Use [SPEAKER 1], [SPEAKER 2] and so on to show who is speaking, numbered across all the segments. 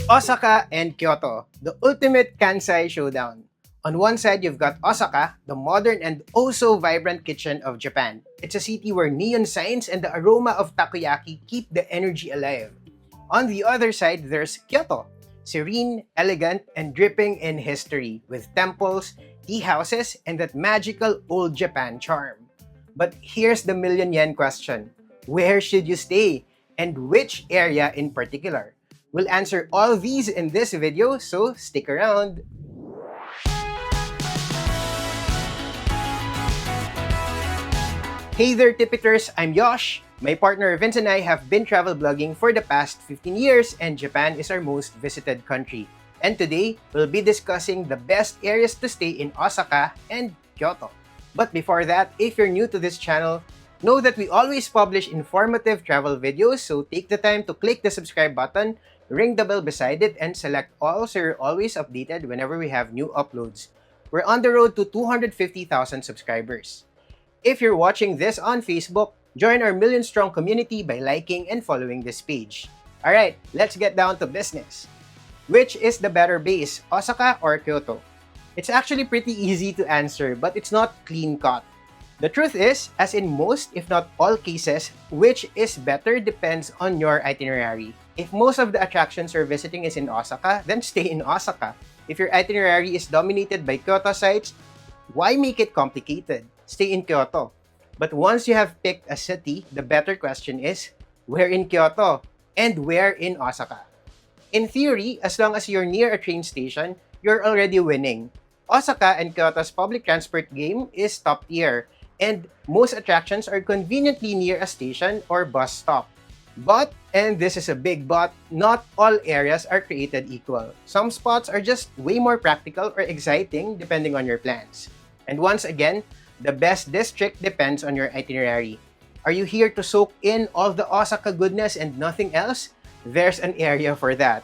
[SPEAKER 1] Osaka and Kyoto, the ultimate Kansai showdown. On one side, you've got Osaka, the modern and oh so vibrant kitchen of Japan. It's a city where neon signs and the aroma of takoyaki keep the energy alive. On the other side, there's Kyoto, serene, elegant, and dripping in history, with temples, tea houses, and that magical old Japan charm. But here's the million yen question. Where should you stay? And which area in particular? We'll answer all these in this video, so stick around. Hey there, Tipiters! I'm Yosh. My partner Vince and I have been travel blogging for the past 15 years, and Japan is our most visited country. And today, we'll be discussing the best areas to stay in Osaka and Kyoto. But before that, if you're new to this channel, know that we always publish informative travel videos, so take the time to click the subscribe button, ring the bell beside it, and select all so you're always updated whenever we have new uploads. We're on the road to 250,000 subscribers. If you're watching this on Facebook, join our million-strong community by liking and following this page. Alright, let's get down to business. Which is the better base, Osaka or Kyoto? It's actually pretty easy to answer, but it's not clean-cut. The truth is, as in most, if not all cases, which is better depends on your itinerary. If most of the attractions you're visiting is in Osaka, then stay in Osaka. If your itinerary is dominated by Kyoto sites, why make it complicated? Stay in Kyoto. But once you have picked a city, the better question is, where in Kyoto? And where in Osaka? In theory, as long as you're near a train station, you're already winning. Osaka and Kyoto's public transport game is top tier, and most attractions are conveniently near a station or bus stop. But, and this is a big but, not all areas are created equal. Some spots are just way more practical or exciting depending on your plans. And once again, the best district depends on your itinerary. Are you here to soak in all the Osaka goodness and nothing else? There's an area for that.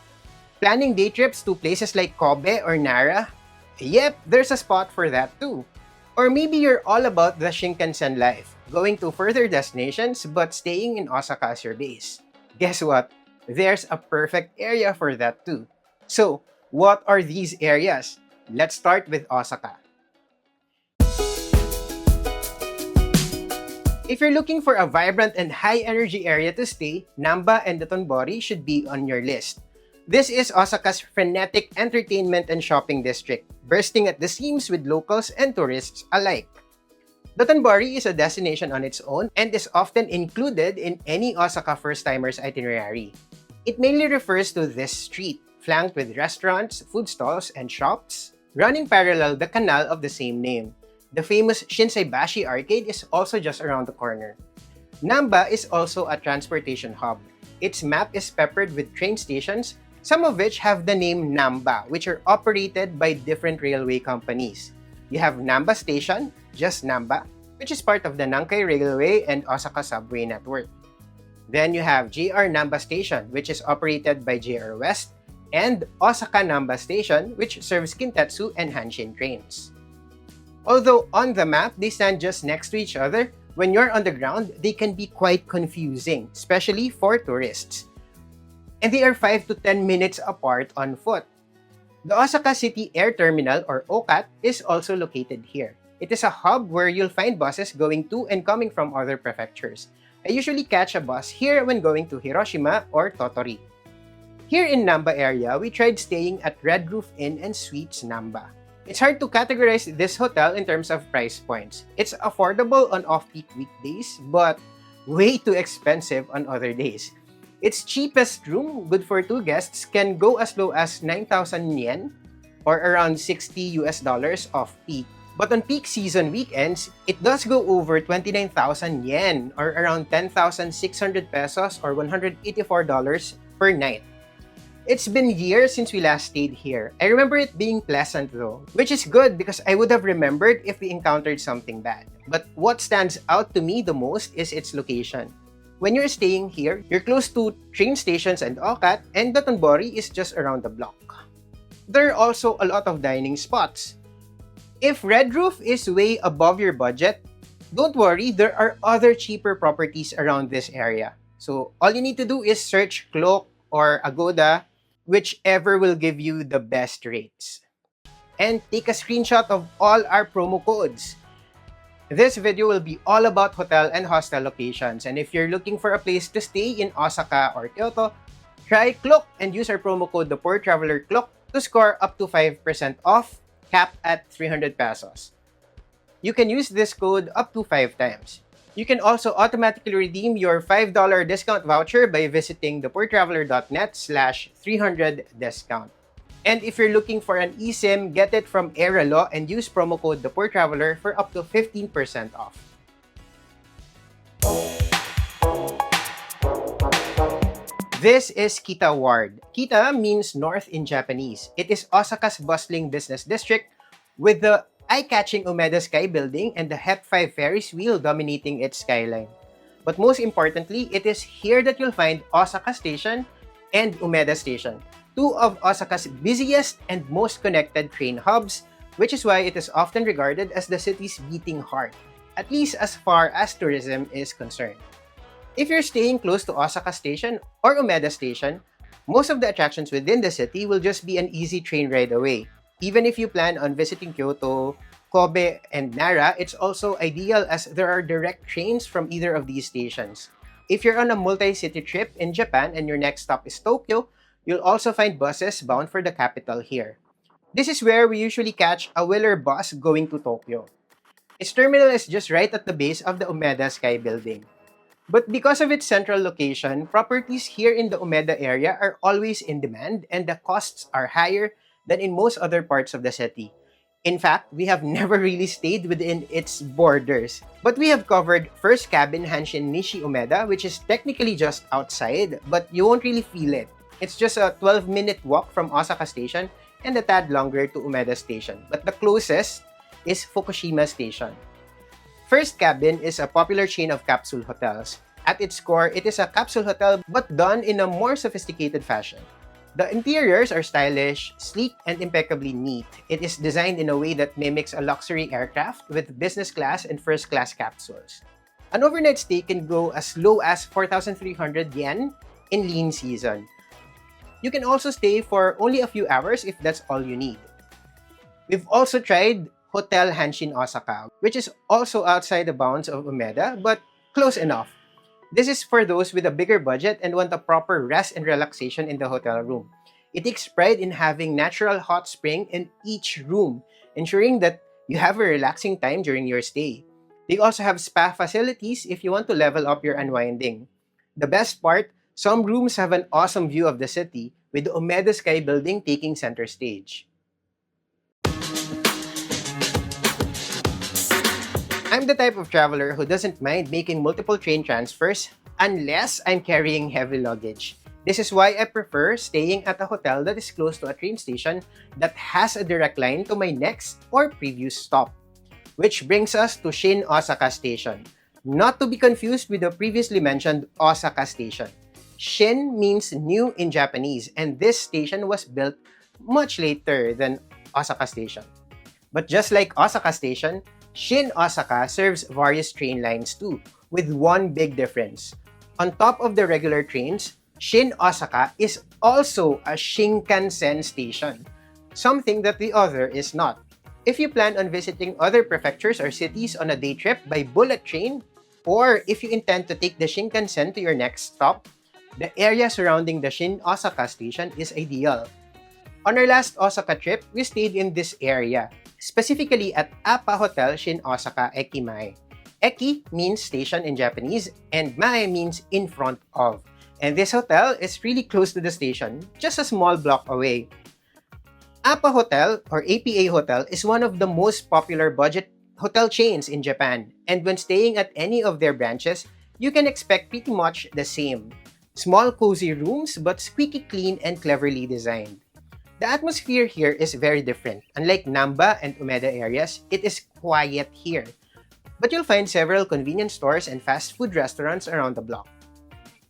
[SPEAKER 1] Planning day trips to places like Kobe or Nara? Yep, there's a spot for that too. Or maybe you're all about the Shinkansen life, going to further destinations but staying in Osaka as your base. Guess what? There's a perfect area for that too. So, what are these areas? Let's start with Osaka. If you're looking for a vibrant and high-energy area to stay, Namba and Dotonbori should be on your list. This is Osaka's frenetic entertainment and shopping district, bursting at the seams with locals and tourists alike. Dotonbori is a destination on its own and is often included in any Osaka first-timer's itinerary. It mainly refers to this street, flanked with restaurants, food stalls, and shops, running parallel the canal of the same name. The famous Shinsaibashi arcade is also just around the corner. Namba is also a transportation hub. Its map is peppered with train stations, some of which have the name Namba, which are operated by different railway companies. You have Namba Station, just Namba, which is part of the Nankai Railway and Osaka Subway network. Then you have JR Namba Station, which is operated by JR West, and Osaka Namba Station, which serves Kintetsu and Hanshin trains. Although on the map, they stand just next to each other, when you're on the ground, they can be quite confusing, especially for tourists. And they are 5 to 10 minutes apart on foot. The Osaka City Air Terminal, or OCAT, is also located here. It is a hub where you'll find buses going to and coming from other prefectures. I usually catch a bus here when going to Hiroshima or Tottori. Here in Namba area, we tried staying at Red Roof Inn and Suites Namba. It's hard to categorize this hotel in terms of price points. It's affordable on off-peak weekdays, but way too expensive on other days. Its cheapest room, good for 2 guests, can go as low as 9,000 yen or around $60 off-peak. But on peak season weekends, it does go over 29,000 yen or around 10,600 pesos or $184 per night. It's been years since we last stayed here. I remember it being pleasant though, which is good because I would have remembered if we encountered something bad. But what stands out to me the most is its location. When you're staying here, you're close to train stations and OCAT, and Dotonbori is just around the block. There are also a lot of dining spots. If Red Roof is way above your budget, don't worry, there are other cheaper properties around this area. So all you need to do is search Klook or Agoda whichever will give you the best rates. And take a screenshot of all our promo codes. This video will be all about hotel and hostel locations, and if you're looking for a place to stay in Osaka or Kyoto, try Klook and use our promo code the Poor Traveler Klook to score up to 5% off, capped at 300 pesos. You can use this code up to 5 times. You can also automatically redeem your $5 discount voucher by visiting thepoortraveler.net/300discount. And if you're looking for an eSIM, get it from Airalo and use promo code ThePoorTraveler for up to 15% off. This is Kita Ward. Kita means north in Japanese. It is Osaka's bustling business district with the eye-catching Umeda Sky Building and the HEP5 Ferris wheel dominating its skyline. But most importantly, it is here that you'll find Osaka Station and Umeda Station, two of Osaka's busiest and most connected train hubs, which is why it is often regarded as the city's beating heart, at least as far as tourism is concerned. If you're staying close to Osaka Station or Umeda Station, most of the attractions within the city will just be an easy train ride away. Even if you plan on visiting Kyoto, Kobe, and Nara, it's also ideal as there are direct trains from either of these stations. If you're on a multi-city trip in Japan and your next stop is Tokyo, you'll also find buses bound for the capital here. This is where we usually catch a Wheeler bus going to Tokyo. Its terminal is just right at the base of the Umeda Sky Building. But because of its central location, properties here in the Umeda area are always in demand and the costs are higher than in most other parts of the city. In fact, we have never really stayed within its borders. But we have covered First Cabin Hanshin Nishi Umeda, which is technically just outside, but you won't really feel it. It's just a 12-minute walk from Osaka Station and a tad longer to Umeda Station. But the closest is Fukushima Station. First Cabin is a popular chain of capsule hotels. At its core, it is a capsule hotel but done in a more sophisticated fashion. The interiors are stylish, sleek, and impeccably neat. It is designed in a way that mimics a luxury aircraft with business class and first class capsules. An overnight stay can go as low as 4,300 yen in lean season. You can also stay for only a few hours if that's all you need. We've also tried Hotel Hanshin Osaka, which is also outside the bounds of Umeda, but close enough. This is for those with a bigger budget and want a proper rest and relaxation in the hotel room. It takes pride in having natural hot spring in each room, ensuring that you have a relaxing time during your stay. They also have spa facilities if you want to level up your unwinding. The best part, some rooms have an awesome view of the city, with the Umeda Sky Building taking center stage. I'm the type of traveler who doesn't mind making multiple train transfers unless I'm carrying heavy luggage. This is why I prefer staying at a hotel that is close to a train station that has a direct line to my next or previous stop. Which brings us to Shin-Osaka Station. Not to be confused with the previously mentioned Osaka Station. Shin means new in Japanese, and this station was built much later than Osaka Station. But just like Osaka Station, Shin-Osaka serves various train lines too, with one big difference. On top of the regular trains, Shin-Osaka is also a Shinkansen station, something that the other is not. If you plan on visiting other prefectures or cities on a day trip by bullet train, or if you intend to take the Shinkansen to your next stop, the area surrounding the Shin-Osaka station is ideal. On our last Osaka trip, we stayed in this area, specifically at Appa Hotel Shin-Osaka Ekimae. Eki means station in Japanese, and Mae means in front of. And this hotel is really close to the station, just a small block away. Appa Hotel, or APA Hotel, is one of the most popular budget hotel chains in Japan, and when staying at any of their branches, you can expect pretty much the same. Small cozy rooms, but squeaky clean and cleverly designed. The atmosphere here is very different. Unlike Namba and Umeda areas, it is quiet here. But you'll find several convenience stores and fast food restaurants around the block.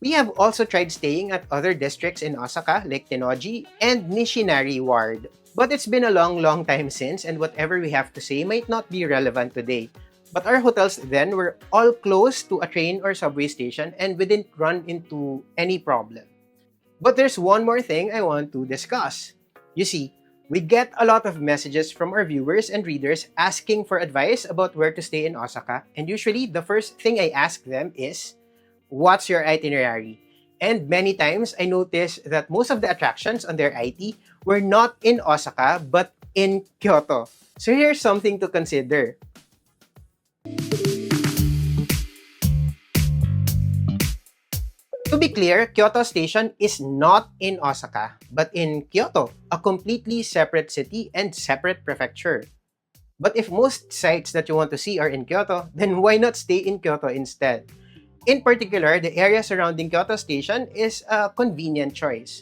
[SPEAKER 1] We have also tried staying at other districts in Osaka like Tennoji and Nishinari Ward. But it's been a long time since, and whatever we have to say might not be relevant today. But our hotels then were all close to a train or subway station and we didn't run into any problem. But there's one more thing I want to discuss. You see, we get a lot of messages from our viewers and readers asking for advice about where to stay in Osaka, and usually the first thing I ask them is, what's your itinerary? And many times I notice that most of the attractions on their IT were not in Osaka but in Kyoto. So here's something to consider. To be clear, Kyoto Station is not in Osaka, but in Kyoto, a completely separate city and separate prefecture. But if most sites that you want to see are in Kyoto, then why not stay in Kyoto instead? In particular, the area surrounding Kyoto Station is a convenient choice.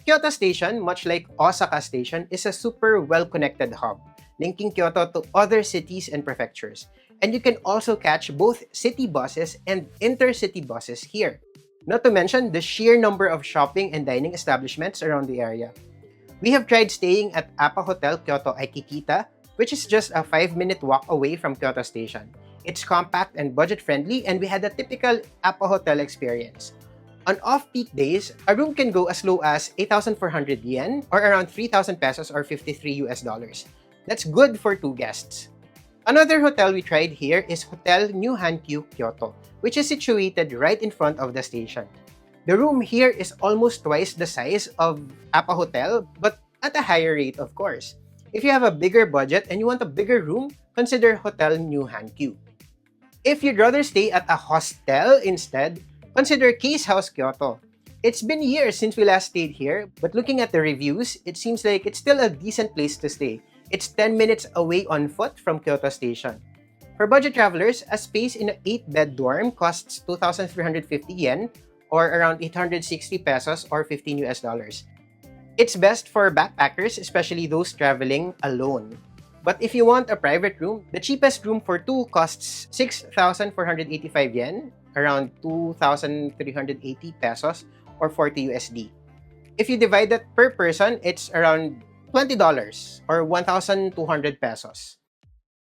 [SPEAKER 1] Kyoto Station, much like Osaka Station, is a super well-connected hub, linking Kyoto to other cities and prefectures. And you can also catch both city buses and intercity buses here. Not to mention the sheer number of shopping and dining establishments around the area. We have tried staying at Appa Hotel Kyoto Aikikita, which is just a 5-minute walk away from Kyoto Station. It's compact and budget-friendly, and we had a typical Appa Hotel experience. On off-peak days, a room can go as low as 8,400 yen or around 3,000 pesos or 53 US dollars. That's good for 2 guests. Another hotel we tried here is Hotel New Hankyu Kyoto, which is situated right in front of the station. The room here is almost twice the size of Appa Hotel, but at a higher rate, of course. If you have a bigger budget and you want a bigger room, consider Hotel New Hankyu. If you'd rather stay at a hostel instead, consider Case House Kyoto. It's been years since we last stayed here, but looking at the reviews, it seems like it's still a decent place to stay. It's 10 minutes away on foot from Kyoto Station. For budget travelers, a space in an 8-bed dorm costs 2,350 yen or around 860 pesos or 15 US dollars. It's best for backpackers, especially those traveling alone. But if you want a private room, the cheapest room for 2 costs 6,485 yen, around 2,380 pesos or 40 USD. If you divide that per person, it's around $20 or 1,200 pesos.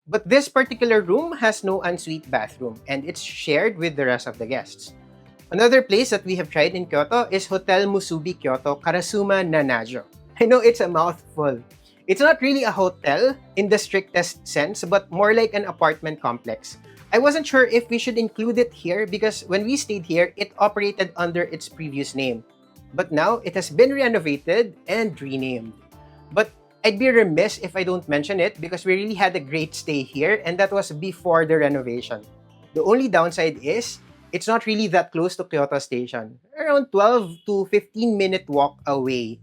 [SPEAKER 1] But this particular room has no ensuite bathroom and it's shared with the rest of the guests. Another place that we have tried in Kyoto is Hotel Musubi Kyoto Karasuma Nanajo. I know it's a mouthful. It's not really a hotel in the strictest sense, but more like an apartment complex. I wasn't sure if we should include it here because when we stayed here, it operated under its previous name. But now, it has been renovated and renamed. But I'd be remiss if I don't mention it because we really had a great stay here and that was before the renovation. The only downside is, it's not really that close to Kyoto Station. Around 12 to 15-minute walk away.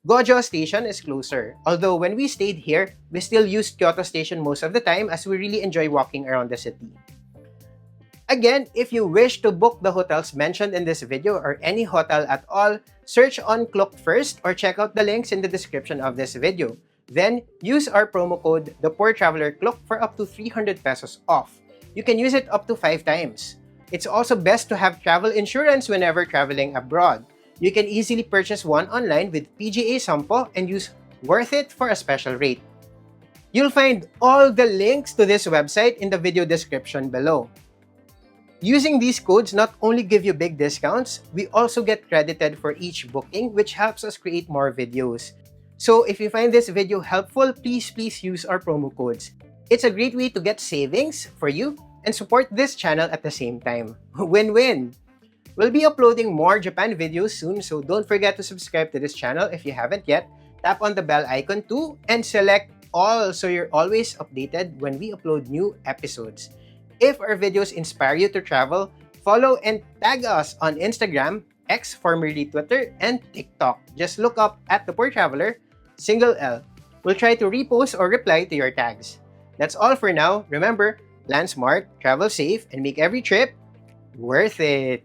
[SPEAKER 1] Gojo Station is closer. Although when we stayed here, we still used Kyoto Station most of the time as we really enjoy walking around the city. Again, if you wish to book the hotels mentioned in this video or any hotel at all, search on Klook first or check out the links in the description of this video. Then, use our promo code ThePoorTravelerKlook for up to 300 pesos off. You can use it up to 5 times. It's also best to have travel insurance whenever traveling abroad. You can easily purchase one online with PGA Sampo and use Worth It for a special rate. You'll find all the links to this website in the video description below. Using these codes not only give you big discounts, we also get credited for each booking, which helps us create more videos. So if you find this video helpful, please use our promo codes. It's a great way to get savings for you and support this channel at the same time. Win-win! We'll be uploading more Japan videos soon, so don't forget to subscribe to this channel if you haven't yet. Tap on the bell icon too and select all so you're always updated when we upload new episodes. If our videos inspire you to travel, follow and tag us on Instagram, X formerly Twitter, and TikTok. Just look up at The Poor Traveler, single L. We'll try to repost or reply to your tags. That's all for now. Remember, plan smart, travel safe, and make every trip worth it.